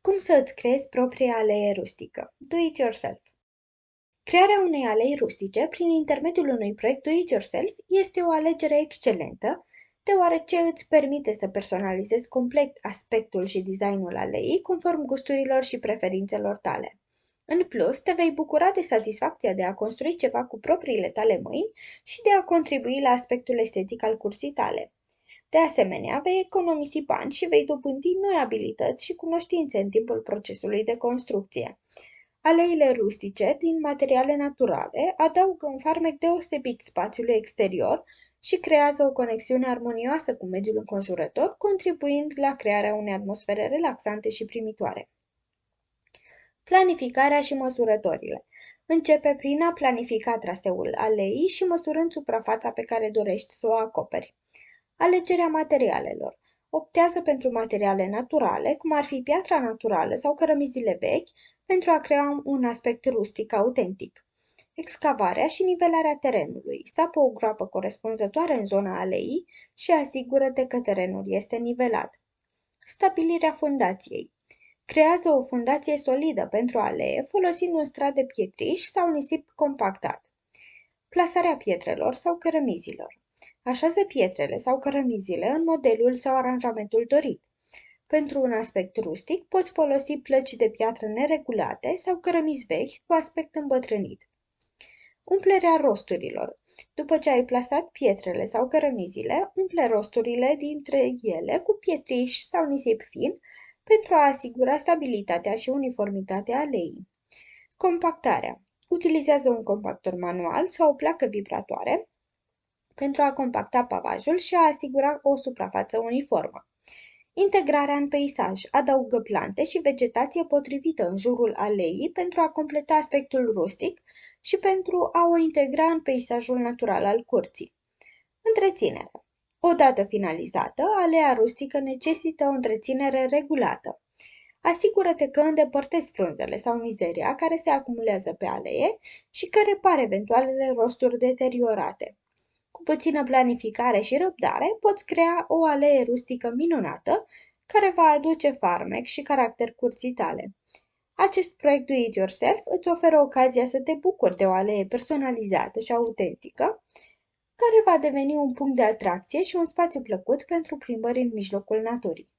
Cum să îți creezi propria alee rustică? Do it yourself. Crearea unei alei rustice prin intermediul unui proiect do it yourself este o alegere excelentă, deoarece îți permite să personalizezi complet aspectul și designul aleii conform gusturilor și preferințelor tale. În plus, te vei bucura de satisfacția de a construi ceva cu propriile tale mâini și de a contribui la aspectul estetic al cursii tale. De asemenea, vei economisi bani și vei dobândi noi abilități și cunoștințe în timpul procesului de construcție. Aleile rustice, din materiale naturale, adaugă un farmec deosebit spațiului exterior și creează o conexiune armonioasă cu mediul înconjurător, contribuind la crearea unei atmosfere relaxante și primitoare. Planificarea și măsurătorile. Începe prin a planifica traseul aleii și măsurând suprafața pe care dorești să o acoperi. Alegerea materialelor. Optează pentru materiale naturale, cum ar fi piatra naturală sau cărămizile vechi, pentru a crea un aspect rustic autentic. Excavarea și nivelarea terenului. Sapă o groapă corespunzătoare în zona aleii și asigură-te că terenul este nivelat. Stabilirea fundației. Creează o fundație solidă pentru alee folosind un strat de pietriș sau nisip compactat. Plasarea pietrelor sau cărămizilor. Așează pietrele sau cărămizile în modelul sau aranjamentul dorit. Pentru un aspect rustic, poți folosi plăci de piatră neregulate sau cărămizi vechi cu aspect îmbătrânit. Umplerea rosturilor. După ce ai plasat pietrele sau cărămizile, umple rosturile dintre ele cu pietriș sau nisip fin pentru a asigura stabilitatea și uniformitatea aleii. Compactarea. Utilizează un compactor manual sau o placă vibratoare pentru a compacta pavajul și a asigura o suprafață uniformă. Integrarea în peisaj. Adaugă plante și vegetație potrivită în jurul aleii pentru a completa aspectul rustic și pentru a o integra în peisajul natural al curții. Întreținerea. Odată finalizată, alea rustică necesită o întreținere regulată. Asigură-te că îndepărtezi frunzele sau mizeria care se acumulează pe alee și că repari eventualele rosturi deteriorate. Cu puțină planificare și răbdare, poți crea o alee rustică minunată care va aduce farmec și caracter curții tale. Acest proiect Do It Yourself îți oferă ocazia să te bucuri de o alee personalizată și autentică, care va deveni un punct de atracție și un spațiu plăcut pentru plimbări în mijlocul naturii.